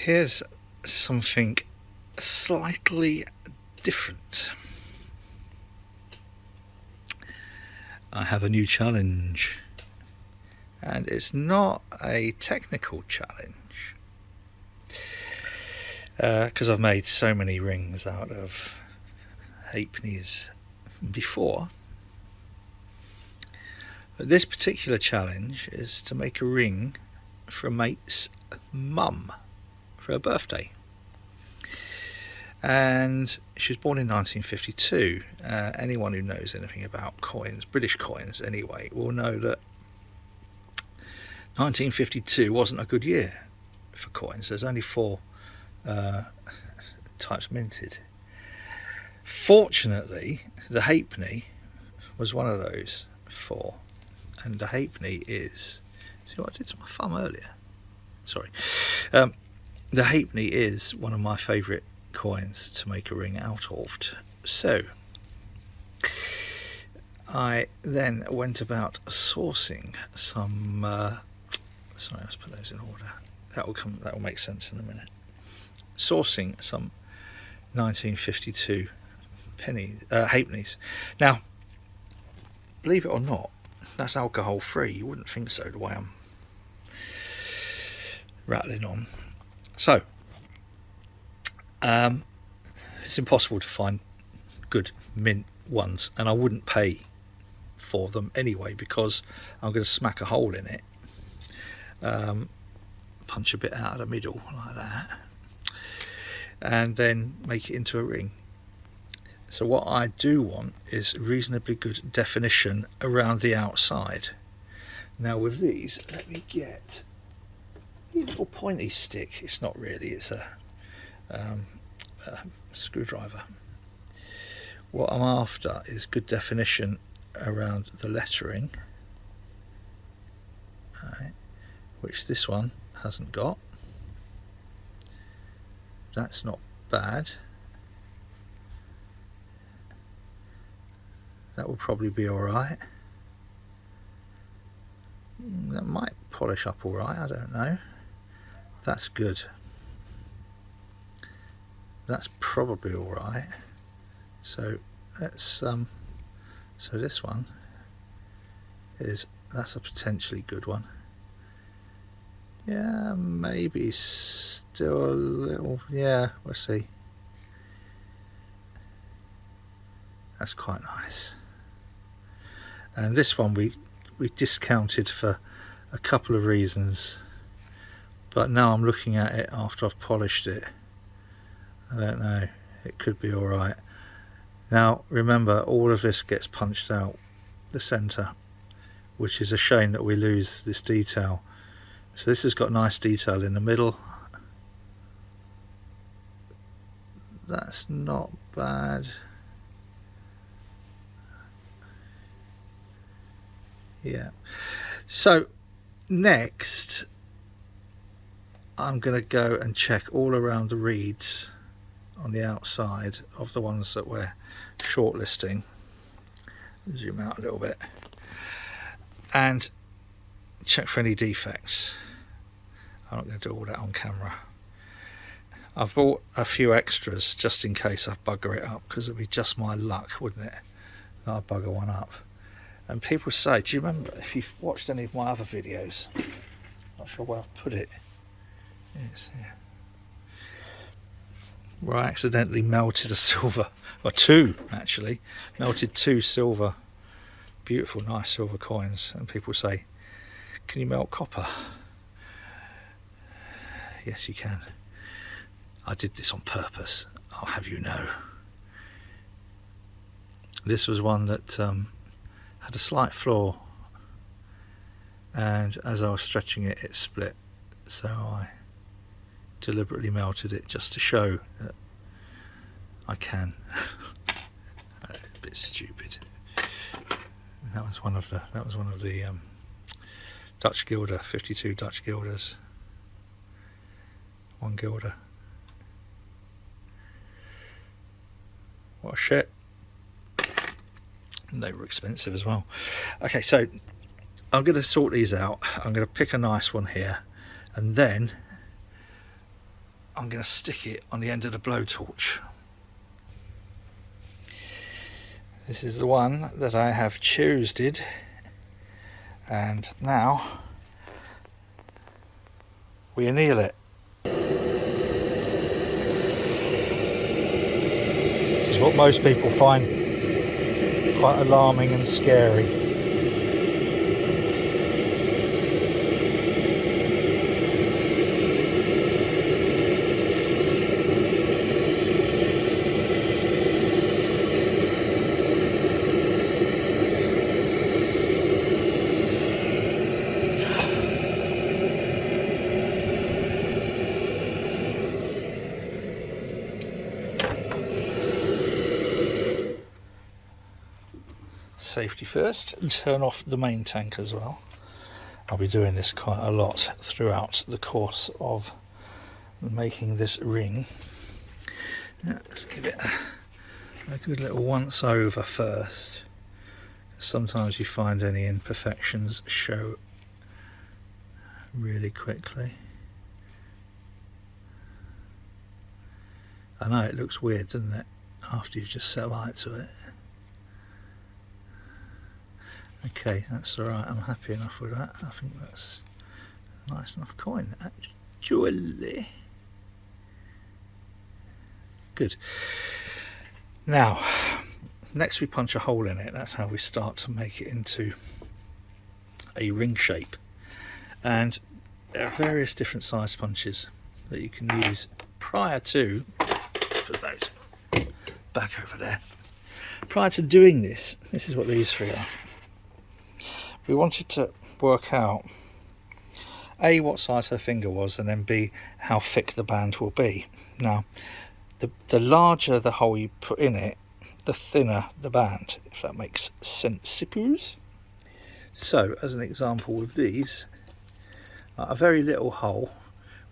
Here's something slightly different. I have a new challenge, and it's not a technical challenge because I've made so many rings out of halfpennies before. But this particular challenge is to make a ring for a mate's mum for her birthday. And she was born in 1952. Anyone who knows anything about coins, British coins anyway, will know that 1952 wasn't a good year for coins. There's only 4 types minted. Fortunately, the halfpenny was one of those 4. And the halfpenny is... See what I did to my thumb earlier? Sorry. The halfpenny is one of my favourite coins to make a ring out of. So I then went about sourcing some sorry, let's put those in order. That will make sense in a minute. Sourcing some 1952 halfpennies. Now, believe it or not, that's alcohol free. You wouldn't think so, the way I'm rattling on. So it's impossible to find good mint ones, and I wouldn't pay for them anyway because I'm going to smack a hole in it, punch a bit out of the middle like that, and then make it into a ring. So what I do want is reasonably good definition around the outside. Now with these, let me get a little pointy stick. It's not really, it's a screwdriver. What I'm after is good definition around the lettering, right, which this one hasn't got. That's not bad. That will probably be alright. That might polish up alright, I don't know. That's good. That's probably alright. So let's so this one that's a potentially good one. Yeah, maybe still a little, yeah, we'll see. That's quite nice. And this one we discounted for a couple of reasons, but now I'm looking at it after I've polished it, I don't know, it could be alright. Now remember, all of this gets punched out the centre, which is a shame that we lose this detail. So this has got nice detail in the middle. That's not bad. Yeah. So next I'm going to go and check all around the reeds on the outside of the ones that we're shortlisting. Zoom out a little bit and check for any defects. I'm not going to do all that on camera. I've bought a few extras just in case I bugger it up, because it'd be just my luck, wouldn't it, that I bugger one up. And people say, do you remember, if you've watched any of my other videos, not sure where I've put it, yes, yeah, where I accidentally melted a silver, or 2 actually, melted 2 silver, beautiful nice silver coins, and people say, can you melt copper? Yes you can. I did this on purpose, I'll have you know. This was one that had a slight flaw, and as I was stretching it, it split, so I deliberately melted it just to show that I can. A bit stupid. That was one of the Dutch Gilder, 52 Dutch Gilders, 1 Gilder. What a shit. And they were expensive as well. Okay, so I'm going to sort these out. I'm going to pick a nice one here, and then I'm going to stick it on the end of the blowtorch. This is the one that I have choosed, and now we anneal it. This is what most people find quite alarming and scary. Safety first, and turn off the main tank as well. I'll be doing this quite a lot throughout the course of making this ring. Now, let's give it a good little once over first. Sometimes you find any imperfections show really quickly. I know it looks weird, doesn't it, after you just set light to it. Okay, that's alright, I'm happy enough with that. I think that's a nice enough coin, actually. Good. Now, next we punch a hole in it. That's how we start to make it into a ring shape. And there are various different size punches that you can use prior to, put those back over there. Prior to doing this, this is what these three are. We wanted to work out A, what size her finger was, and then B, how thick the band will be. Now, the larger the hole you put in it, the thinner the band, if that makes sense, suppose. So, as an example with these, a very little hole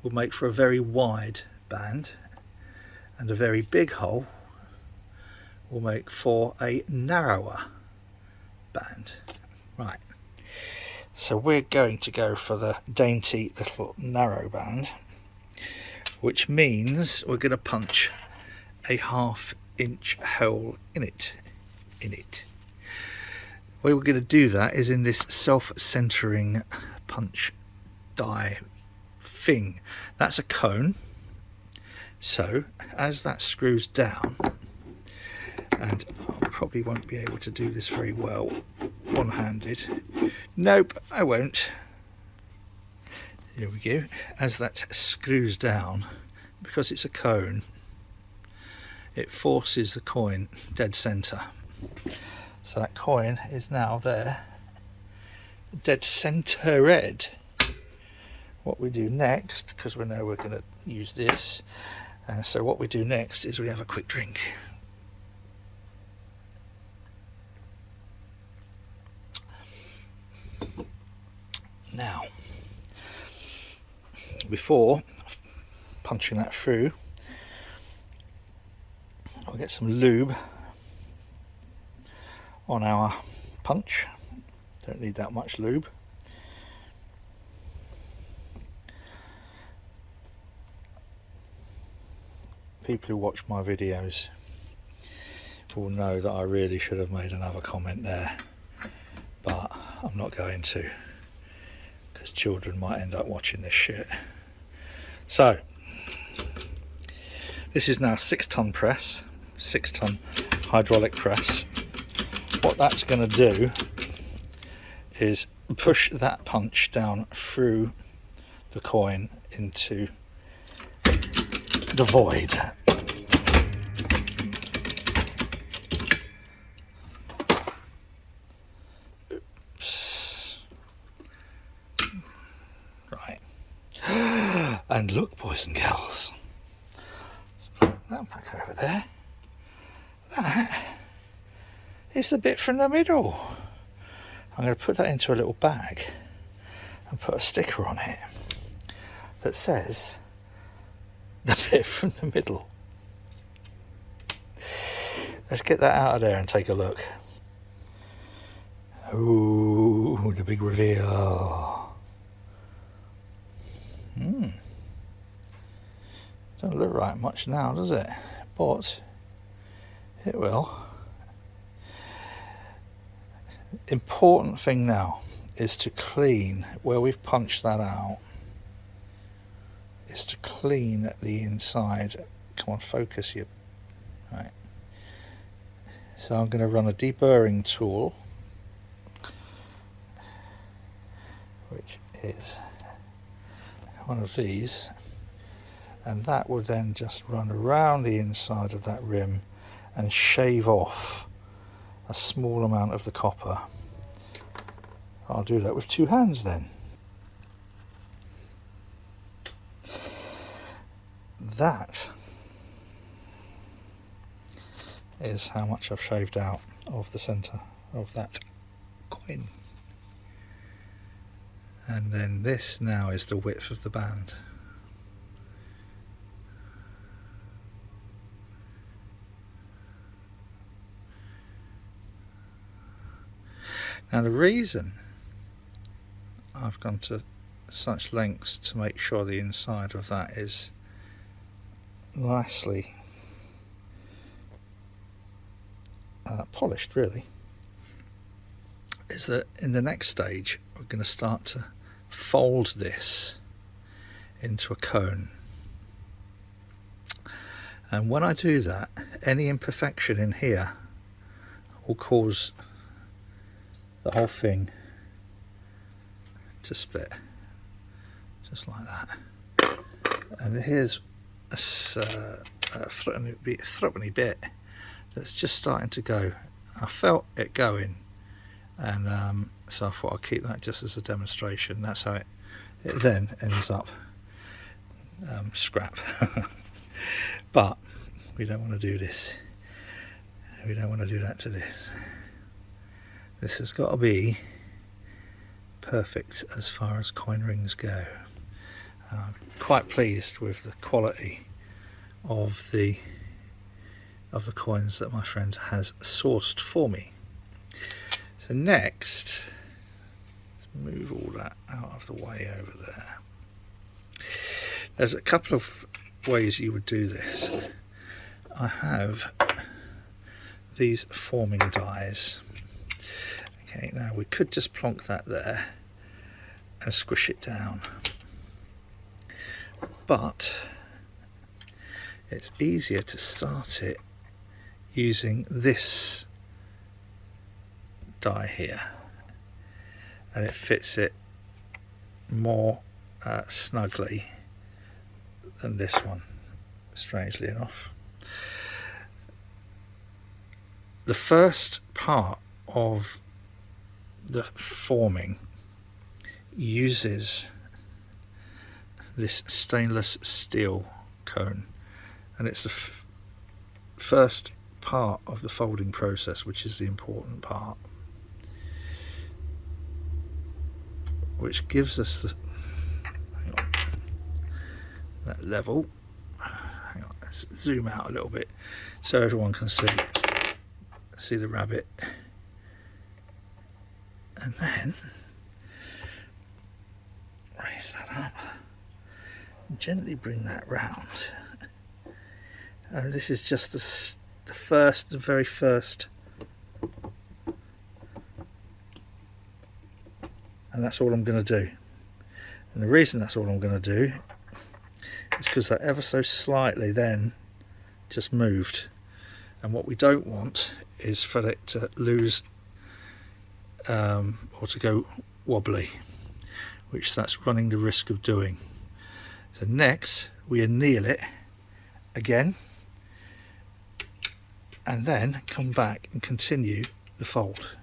will make for a very wide band, and a very big hole will make for a narrower band. Right. So we're going to go for the dainty little narrow band, which means we're going to punch a 1/2 inch hole in it. The way we're going to do that is in this self-centering punch die thing. That's a cone. So as that screws down, and I probably won't be able to do this very well one-handed. Nope, I won't. Here we go. As that screws down, because it's a cone, it forces the coin dead center. So that coin is now there, dead centered. What we do next, because we know we're going to use this, and so what we do next is we have a quick drink. Now, before punching that through, I'll get some lube on our punch. Don't need that much lube. People who watch my videos will know that I really should have made another comment there, but I'm not going to, because children might end up watching this shit. So this is now 6-ton press, 6-ton hydraulic press. What that's going to do is push that punch down through the coin into the void. Oops. Right. And look, boys and girls, let's put that back over there. That is the bit from the middle. I'm going to put that into a little bag and put a sticker on it that says the bit from the middle. Let's get that out of there and take a look. Ooh, the big reveal. Doesn't look right much now, does it? But it will. Important thing now is to clean where we've punched that out, is to clean the inside. Come on, focus you. Right. So I'm going to run a deburring tool, which is one of these, and that will then just run around the inside of that rim and shave off a small amount of the copper. I'll do that with two hands then. That is how much I've shaved out of the centre of that coin. And then this now is the width of the band. Now the reason I've gone to such lengths to make sure the inside of that is nicely polished really, is that in the next stage we're going to start to fold this into a cone, and when I do that, any imperfection in here will cause the whole thing to split, just like that. And here's a threepenny bit that's just starting to go. I felt it going, and so I thought I'd keep that just as a demonstration. That's how it then ends up scrap. But we don't want to do this. We don't want to do that to this. This has got to be perfect as far as coin rings go. I'm quite pleased with the quality of the coins that my friend has sourced for me. So next, let's move all that out of the way over there. There's a couple of ways you would do this. I have these forming dies. Okay, now we could just plonk that there and squish it down, but it's easier to start it using this die here, and it fits it more snugly than this one, strangely enough. The first part of the forming uses this stainless steel cone, and it's the first part of the folding process, which is the important part, which gives us the that level. Hang on, let's zoom out a little bit so everyone can see the rabbit. And then raise that up and gently bring that round. And this is just the very first, and that's all I'm going to do. And the reason that's all I'm going to do is because that ever so slightly then just moved, and what we don't want is for it to lose or to go wobbly, which that's running the risk of doing. So next we anneal it again, and then come back and continue the fold.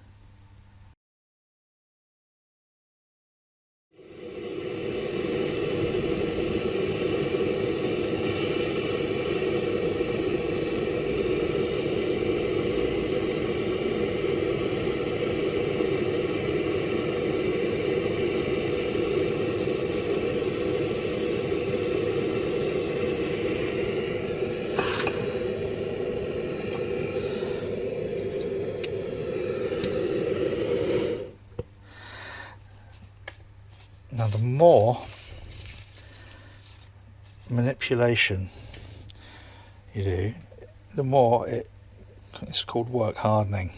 Now the more manipulation you do, the more it's called work hardening.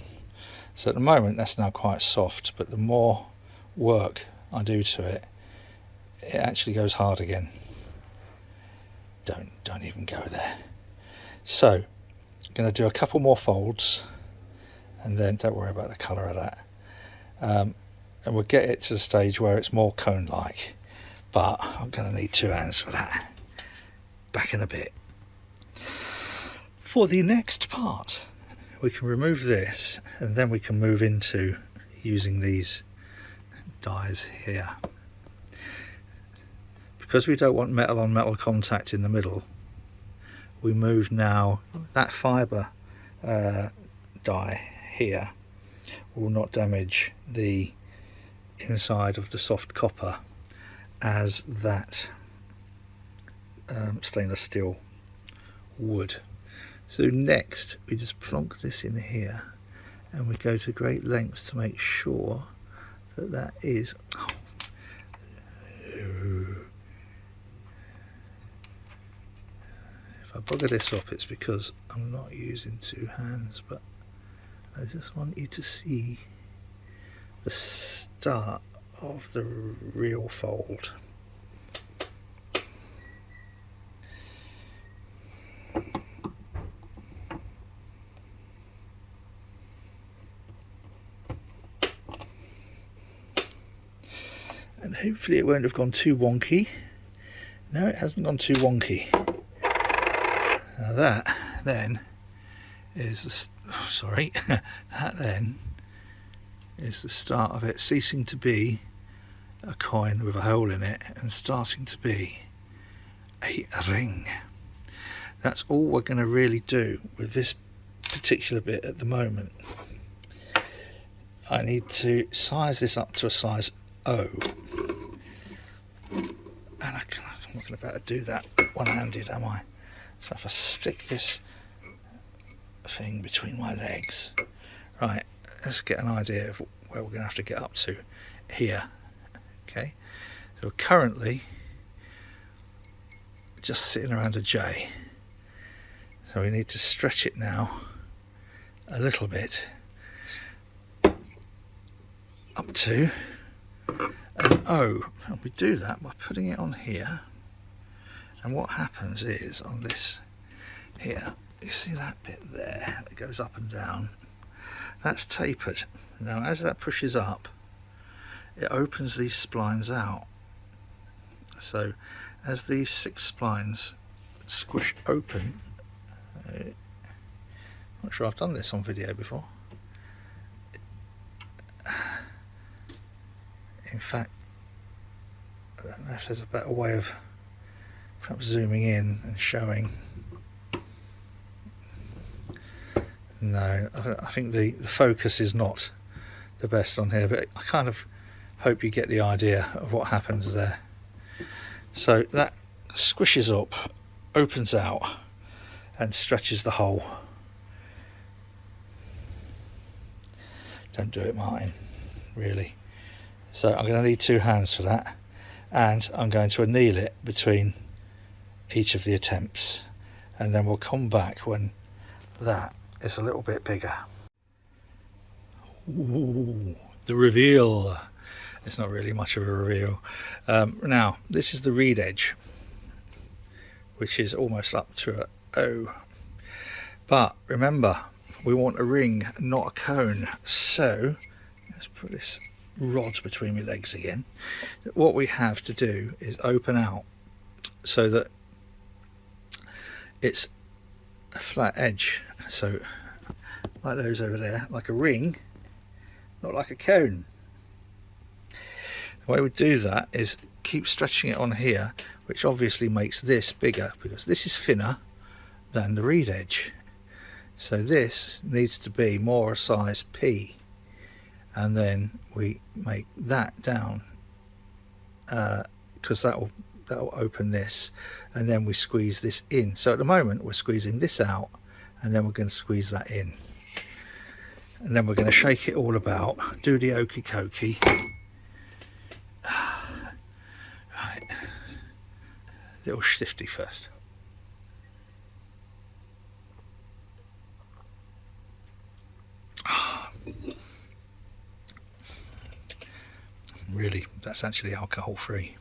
So at the moment that's now quite soft, but the more work I do to it, it actually goes hard again. Don't even go there. So I'm going to do a couple more folds, and then don't worry about the colour of that, and we'll get it to the stage where it's more cone like, but I'm going to need 2 hands for that. Back in a bit. For the next part, we can remove this, and then we can move into using these dies here. Because we don't want metal on metal contact in the middle, we move now that fibre die here will not damage the inside of the soft copper as that stainless steel would. So next we just plonk this in here, and we go to great lengths to make sure that that is if I bugger this up, it's because I'm not using 2 hands, but I just want you to see the start of the real fold. And hopefully it won't have gone too wonky. No, it hasn't gone too wonky. Now that then is that then is the start of it ceasing to be a coin with a hole in it and starting to be a ring. That's all we're going to really do with this particular bit at the moment. I need to size this up to a size O, and I'm not going to be able to do that one-handed, am I? So if I stick this thing between my legs, right, let's get an idea of where we're going to have to get up to here. Okay, so we're currently just sitting around a J, so we need to stretch it now a little bit up to an O, and we do that by putting it on here. And what happens is on this here, you see that bit there that goes up and down, that's tapered. Now as that pushes up, it opens these splines out. So as these 6 splines squish open, I'm not sure I've done this on video before. In fact, I don't know if there's a better way of perhaps zooming in and showing. No, I think the focus is not the best on here, but I kind of hope you get the idea of what happens there. So that squishes up, opens out, and stretches the hole. Don't do it, Martin, really. So I'm going to need 2 hands for that, and I'm going to anneal it between each of the attempts, and then we'll come back when that is a little bit bigger. Ooh, the reveal. It's not really much of a reveal. Now this is the reed edge, which is almost up to a O, but remember we want a ring, not a cone. So let's put this rod between my legs again. What we have to do is open out so that it's a flat edge, so like those over there, like a ring, not like a cone. The way we do that is keep stretching it on here, which obviously makes this bigger because this is thinner than the reed edge. So this needs to be more a size P, and then we make that down because that'll open this, and then we squeeze this in. So at the moment we're squeezing this out, and then we're going to squeeze that in, and then we're going to shake it all about, do the okey cokey. Right, little shifty first. really, that's actually alcohol free.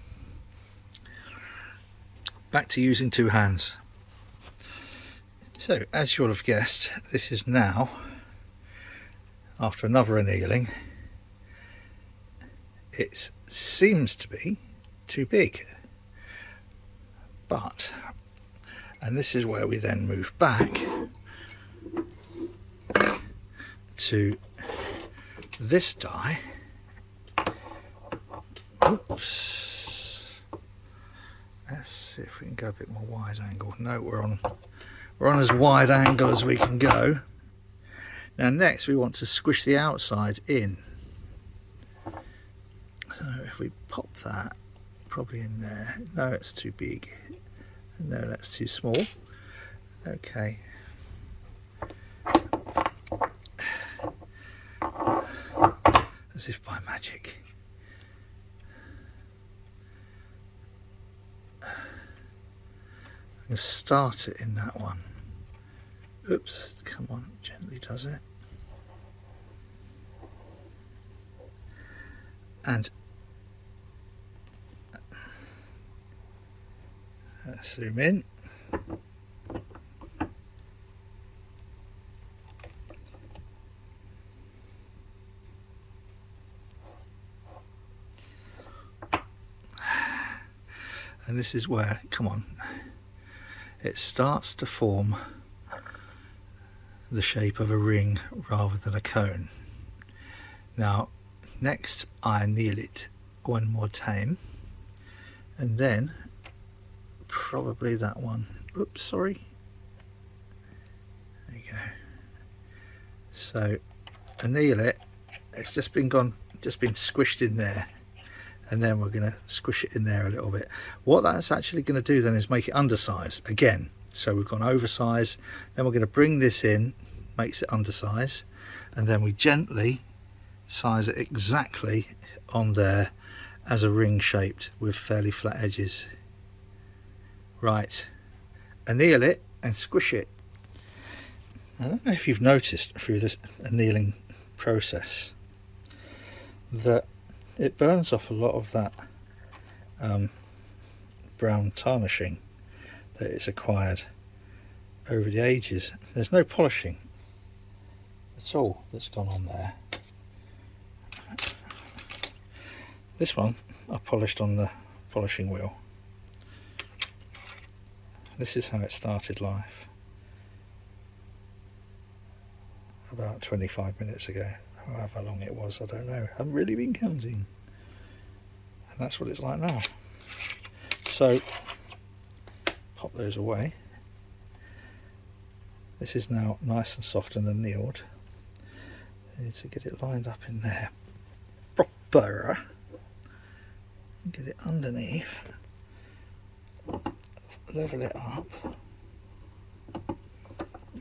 Back to using two hands. So as you'll have guessed, this is now, after another annealing, it seems to be too big, but, and this is where we then move back to this die. Oops. Let's see if we can go a bit more wide angle. No, we're on as wide angle as we can go. Now next we want to squish the outside in. So if we pop that probably in there. No, it's too big. No, that's too small. Okay. As if by magic. I'm going to start it in that one. Oops, come on, gently does it. And let's zoom in. And this is where, come on, it starts to form the shape of a ring rather than a cone. Now next I anneal it one more time, and then probably that one. Oops, sorry. There you go. So anneal it. It's just been squished in there, and then we're going to squish it in there a little bit. What that's actually going to do then is make it undersized again. So we've gone oversized, then we're going to bring this in, makes it undersized, and then we gently size it exactly on there as a ring shaped with fairly flat edges. Right, anneal it and squish it. I don't know if you've noticed through this annealing process that it burns off a lot of that brown tarnishing that it's acquired over the ages. There's no polishing at all that's gone on there. This one I polished on the polishing wheel. This is how it started life about 25 minutes ago. However long it was, I don't know. I haven't really been counting. And that's what it's like now. So pop those away. This is now nice and soft and annealed. I need to get it lined up in there proper. Get it underneath. Level it up.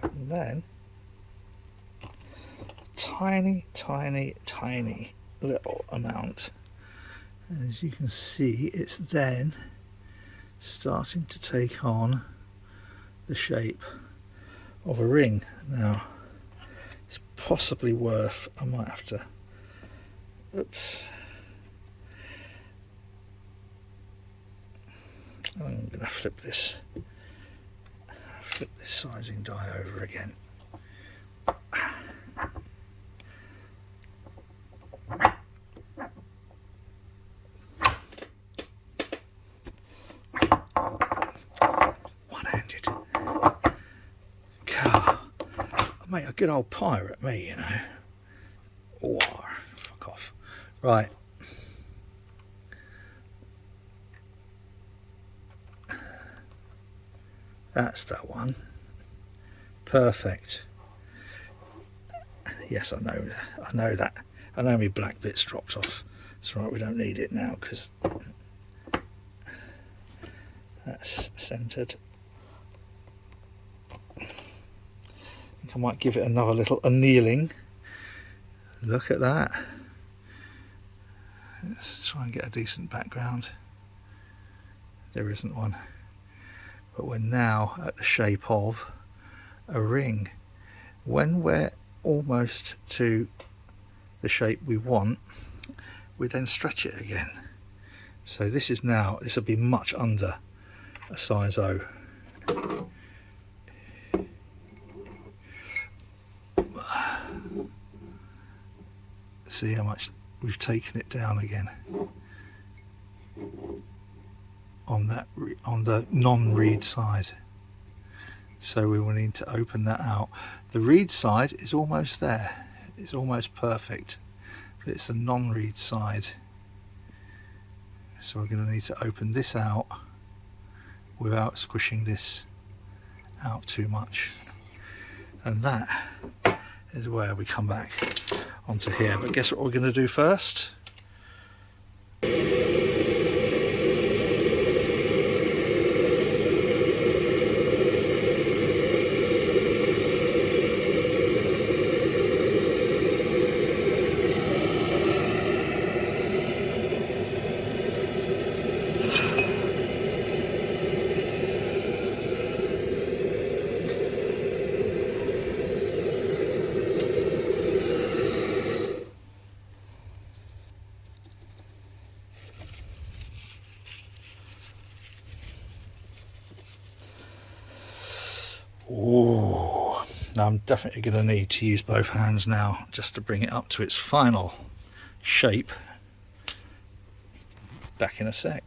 And then tiny little amount. As you can see, it's then starting to take on the shape of a ring. Now it's possibly worth, I might have to, oops, I'm going to flip this sizing die over again. One-handed. God, mate, a good old pirate, me, you know. Oh, fuck off. Right. That's that one. Perfect. Yes, I know that. I know my black bit's dropped off. It's right, we don't need it now because that's centered. I think I might give it another little annealing. Look at that. Let's try and get a decent background. There isn't one. But we're now at the shape of a ring. When we're almost to the shape we want, we then stretch it again. So this will be much under a size O. See how much we've taken it down again on the non-reed side. So we will need to open that out. The reed side is almost there, it's almost perfect, but it's the non-reed side. So we're going to need to open this out without squishing this out too much, and that is where we come back onto here. But guess what we're going to do first? Ooh, now I'm definitely going to need to use both hands now just to bring it up to its final shape. Back in a sec.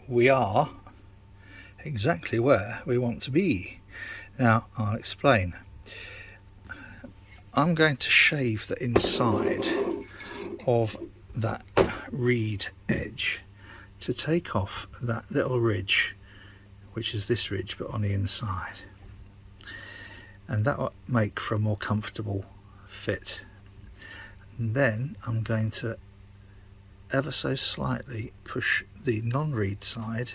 We are exactly where we want to be. Now I'll explain. I'm going to shave the inside of that reed edge to take off that little ridge, which is this ridge but on the inside, and that will make for a more comfortable fit. And then I'm going to ever so slightly push the non-reed side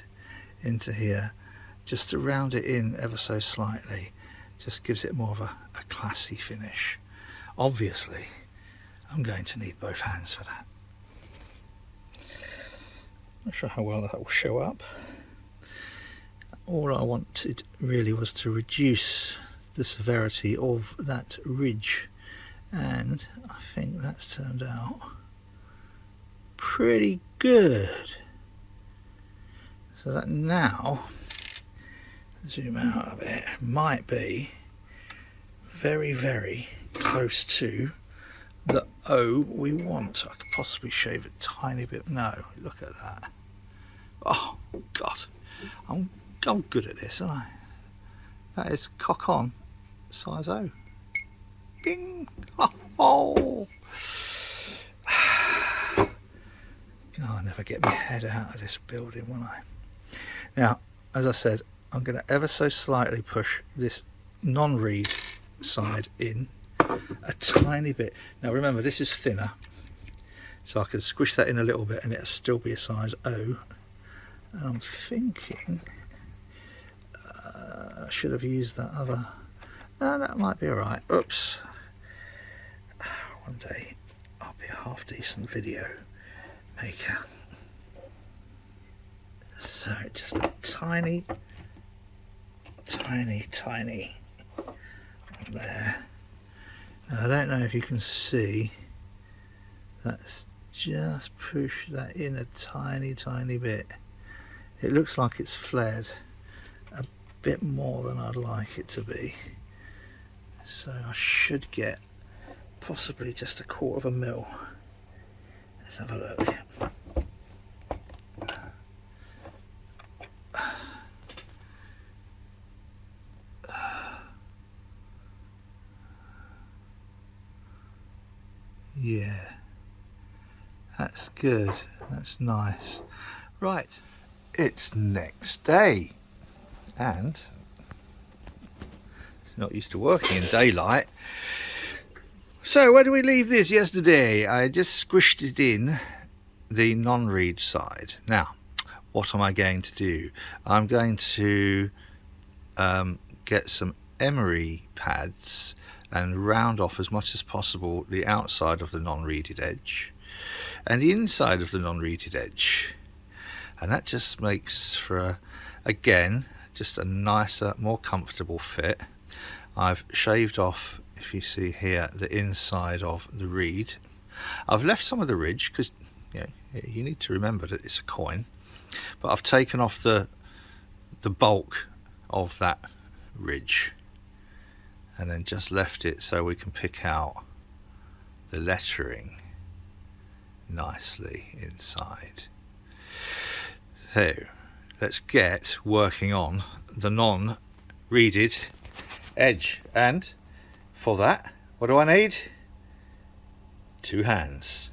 into here, just to round it in ever so slightly. Just gives it more of a classy finish. Obviously I'm going to need both hands for that. Not sure how well that will show up. All I wanted really was to reduce the severity of that ridge, and I think that's turned out pretty good. So that now, zoom out a bit, might be very, very close to the O we want. I could possibly shave a tiny bit. No, look at that. Oh God, I'm good at this, aren't I? That is cock on, size O. Bing! Oh! I'll never get my head out of this building, will I? Now, as I said, I'm going to ever so slightly push this non-reed side in a tiny bit. Now remember, this is thinner, so I can squish that in a little bit and it'll still be a size O. And I'm thinking I should have used that other. No, that might be alright. Oops. One day I'll be a half decent video maker. So just a tiny there. And I don't know if you can see, that's just push that in a tiny bit. It looks like it's flared a bit more than I'd like it to be, so I should get possibly just 1/4 mil. Let's have a look. Yeah, that's good, that's nice. Right, it's next day, and not used to working in daylight. So where do we leave this yesterday? I just squished it in the non-reed side. Now, what am I going to do? I'm going to get some emery pads and round off as much as possible the outside of the non-reeded edge and the inside of the non-reeded edge, and that just makes for again just a nicer, more comfortable fit. I've shaved off, if you see here, the inside of the reed, I've left some of the ridge because you need to remember that it's a coin, but I've taken off the bulk of that ridge and then just left it so we can pick out the lettering nicely inside. So let's get working on the non-reeded edge, and for that, what do I need? 2 hands.